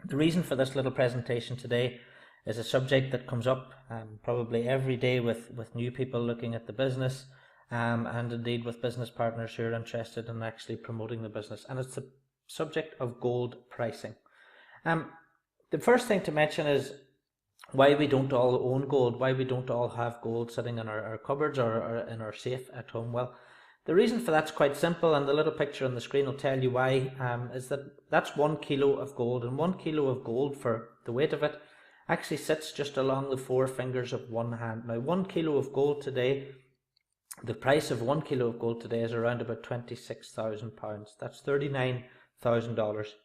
The reason for this little presentation today is a subject that comes up probably every day with new people looking at the business, and indeed with business partners who are interested in actually promoting the business, and it's the subject of gold pricing. The first thing to mention is why we don't all own gold, why we don't all have gold sitting in our cupboards or in our safe at home. Well, the reason for that's quite simple, and the little picture on the screen will tell you why, is that's 1 kilo of gold, and 1 kilo of gold, for the weight of it, actually sits just along the 4 fingers of one hand. Now, 1 kilo of gold today, the price of 1 kilo of gold today is around about £26,000. That's $39,000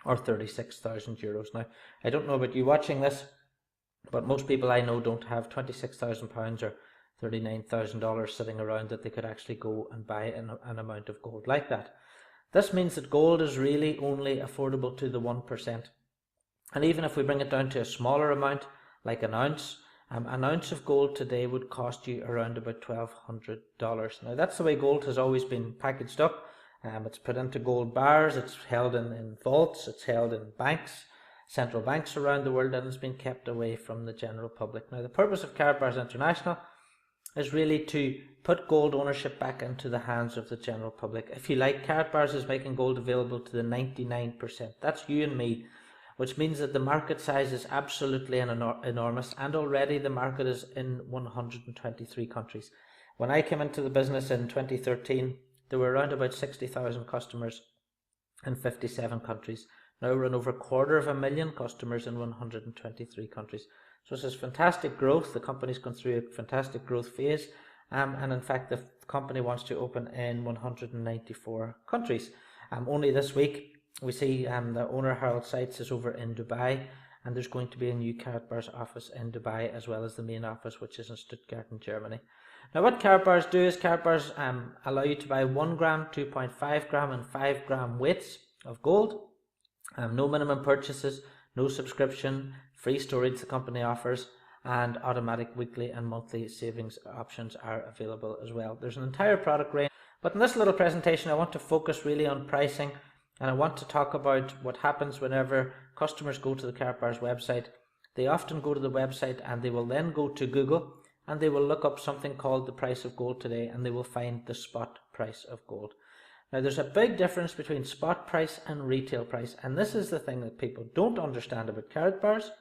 or 36,000 euros. Now, I don't know about you watching this, but most people I know don't have £26,000 or $39,000 sitting around that they could actually go and buy an amount of gold like that. This means that gold is really only affordable to the 1%. And even if we bring it down to a smaller amount, like an ounce of gold today would cost you around about $1,200. Now, that's the way gold has always been packaged up. It's put into gold bars, it's held in vaults, it's held in banks, central banks around the world, and it's been kept away from the general public. Now, the purpose of Karatbars International is really to put gold ownership back into the hands of the general public. If you like, Karatbars is making gold available to the 99%. That's you and me, which means that the market size is absolutely enormous, and already the market is in 123 countries. When I came into the business in 2013, there were around about 60,000 customers in 57 countries. Now we're in over 250,000 customers in 123 countries. So this is fantastic growth. The company's gone through a fantastic growth phase, and in fact the company wants to open in 194 countries. Only this week we see the owner Harold Seitz is over in Dubai, and there's going to be a new Karatbars office in Dubai, as well as the main office, which is in Stuttgart in Germany. Now, what Karatbars do is Karatbars allow you to buy 1 gram, 2.5 gram and 5 gram weights of gold. No minimum purchases, no subscription, free storage the company offers, and automatic weekly and monthly savings options are available as well. There's an entire product range, but in this little presentation I want to focus really on pricing, and I want to talk about what happens whenever customers go to the Karatbars website. They often go to the website and they will then go to Google and they will look up something called the price of gold today, and they will find the spot price of gold. Now, there's a big difference between spot price and retail price, and this is the thing that people don't understand about Karatbars.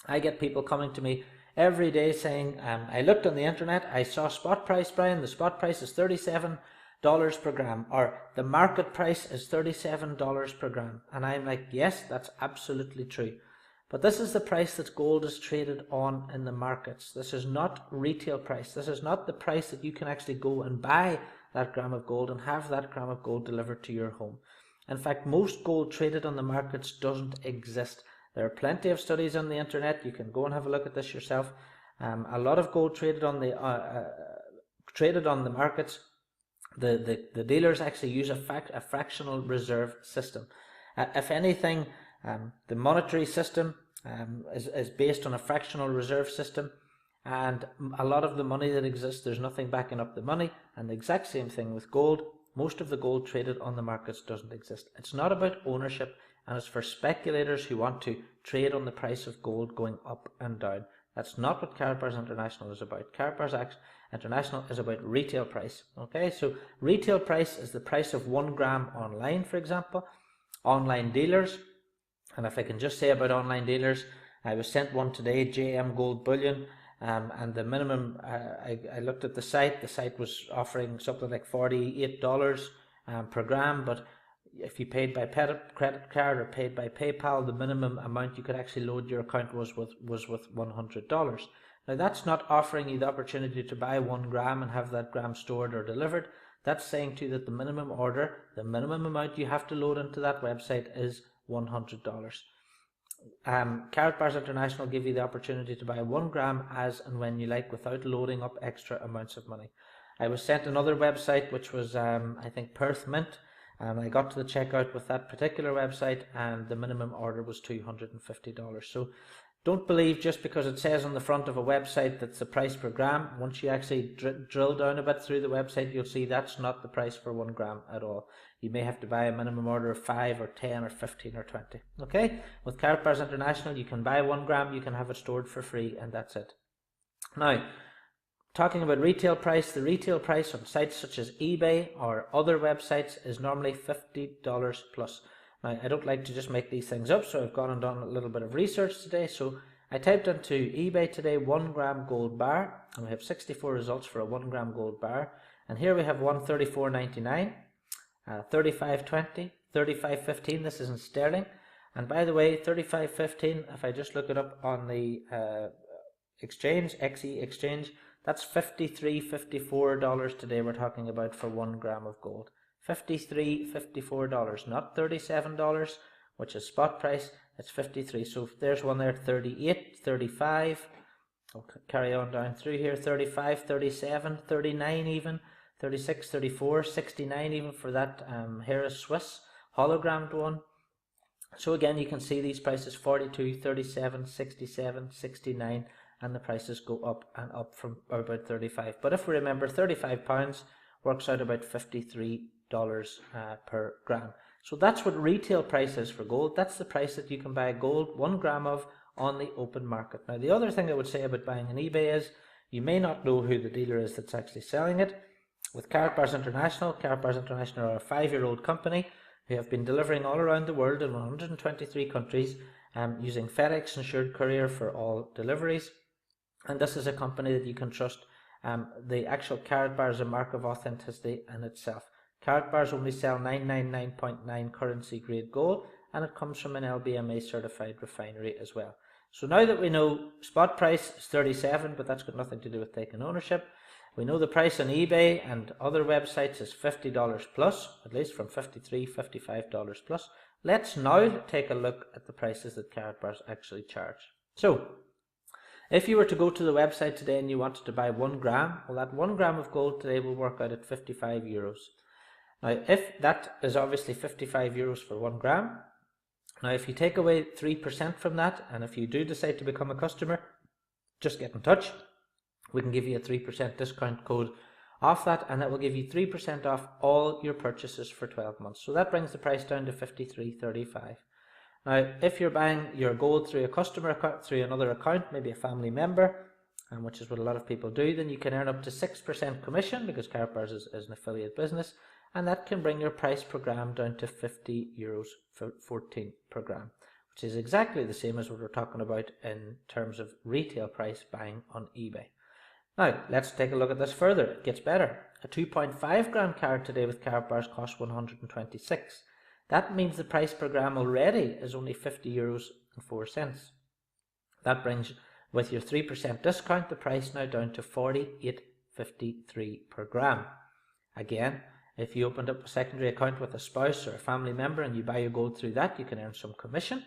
I get people coming to me every day saying, I looked on the internet, I saw spot price, Brian, the spot price is $37 per gram, or the market price is $37 per gram. And I'm like, yes, that's absolutely true. But this is the price that gold is traded on in the markets. This is not retail price. This is not the price that you can actually go and buy that gram of gold and have that gram of gold delivered to your home. In fact, most gold traded on the markets doesn't exist. There are plenty of studies on the internet. You can go and have a look at this yourself. A lot of gold traded on the markets. The dealers actually use a fractional reserve system. If anything, the monetary system is based on a fractional reserve system, and a lot of the money that exists, there's nothing backing up the money. And the exact same thing with gold. Most of the gold traded on the markets doesn't exist. It's not about ownership, and it's for speculators who want to trade on the price of gold going up and down. That's not what Karatbars International is about. Karatbars International is about retail price. Okay, so retail price is the price of 1 gram online, for example. Online dealers, and if I can just say about online dealers, I was sent one today, JM Gold Bullion, and the minimum, I looked at the site was offering something like $48 per gram, but if you paid by credit card or paid by PayPal, the minimum amount you could actually load your account was with $100. Now, that's not offering you the opportunity to buy 1 gram and have that gram stored or delivered. That's saying to you that the minimum order, the minimum amount you have to load into that website is $100. Karatbars International give you the opportunity to buy 1 gram as and when you like, without loading up extra amounts of money. I was sent another website, which was I think Perth Mint, and I got to the checkout with that particular website, and the minimum order was $250. So don't believe just because it says on the front of a website that's the price per gram. Once you actually drill down a bit through the website, you'll see that's not the price for 1 gram at all. you may have to buy a minimum order of 5 or 10 or 15 or 20. Okay, with Karatbars International, you can buy 1 gram, you can have it stored for free, and that's it. Now, talking about retail price, the retail price on sites such as eBay or other websites is normally $50 plus. Now, I don't like to just make these things up, so I've gone and done a little bit of research today. So I typed into eBay today 1 gram gold bar, and we have 64 results for a 1 gram gold bar. And here we have one $34.99, $35.20, $35.15. This is in sterling. And by the way, $35.15, if I just look it up on the exchange, XE exchange, that's $53, $54 today we're talking about for 1 gram of gold. $53, $54, not $37, which is spot price. It's 53. So there's one there, 38, 35. I'll carry on down through here, 35, 37, 39 even, 36, 34, 69 even for that Harris Swiss hologrammed one. So again, you can see these prices 42, 37, 67, 69, and the prices go up and up from about 35. But if we remember, £35 works out about $53 per gram. So that's what retail price is for gold. That's the price that you can buy gold 1 gram of on the open market. Now, the other thing I would say about buying on eBay is you may not know who the dealer is that's actually selling it. With Karatbars International are a 5-year-old company who have been delivering all around the world in 123 countries using FedEx insured courier for all deliveries. And this is a company that you can trust. The actual Karatbar is a mark of authenticity in itself. Karatbars only sell 999.9 currency grade gold, and it comes from an LBMA certified refinery as well. So now that we know spot price is 37, but that's got nothing to do with taking ownership. We know the price on eBay and other websites is $50 plus, at least from $53, $55 plus. Let's now take a look at the prices that Karatbars actually charge. So, if you were to go to the website today and you wanted to buy 1 gram, well, that 1 gram of gold today will work out at 55 euros. Now, if that is obviously 55 euros for 1 gram, now if you take away 3% from that, and if you do decide to become a customer, just get in touch. We can give you a 3% discount code off that, and that will give you 3% off all your purchases for 12 months. So that brings the price down to $53.35. Now, if you're buying your gold through a customer account, through another account, maybe a family member, which is what a lot of people do, then you can earn up to 6% commission because Karatbars is an affiliate business, and that can bring your price per gram down to 50 euros for 14 per gram, which is exactly the same as what we're talking about in terms of retail price buying on eBay. Now, let's take a look at this further. It gets better. A 2.5 gram carat today with Karatbars costs 126. That means the price per gram already is only 50 euros and 4 cents. That brings, with your 3% discount, the price now down to 48.53 per gram. Again, if you opened up a secondary account with a spouse or a family member and you buy your gold through that, you can earn some commission,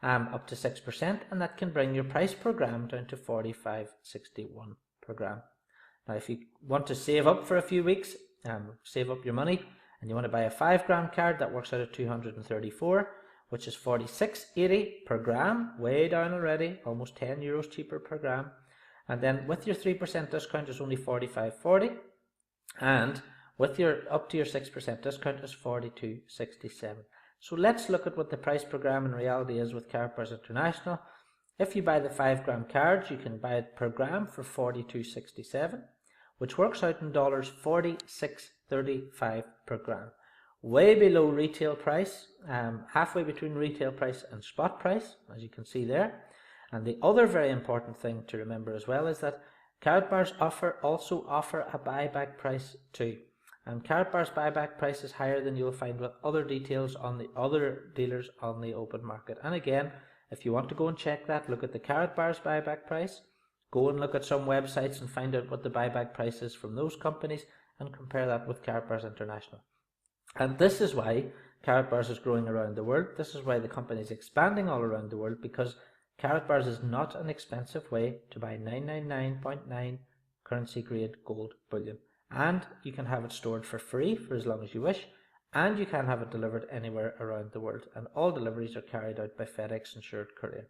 up to 6%, and that can bring your price per gram down to 45.61 per gram. Now, if you want to save up for a few weeks, save up your money, and you want to buy a 5 gram card, that works out at 234, which is 46.80 per gram, way down already, almost 10 euros cheaper per gram. And then with your 3% discount is only 45.40, and with your up to your 6% discount is 42.67. So let's look at what the price per gram in reality is with Karatbars International. If you buy the 5 gram cards, you can buy it per gram for 42.67, which works out in dollars 46.35 per gram. Way below retail price, halfway between retail price and spot price, as you can see there. And the other very important thing to remember as well is that Karatbars also offer a buyback price too. And Karatbars buyback price is higher than you'll find with other details on the other dealers on the open market. And again, if you want to go and check that, look at the Karatbars buyback price, go and look at some websites and find out what the buyback price is from those companies and compare that with Karatbars International. And this is why Karatbars is growing around the world. This is why the company is expanding all around the world, because Karatbars is not an expensive way to buy 999.9 currency grade gold bullion. And you can have it stored for free for as long as you wish, and you can have it delivered anywhere around the world, and all deliveries are carried out by FedEx insured courier.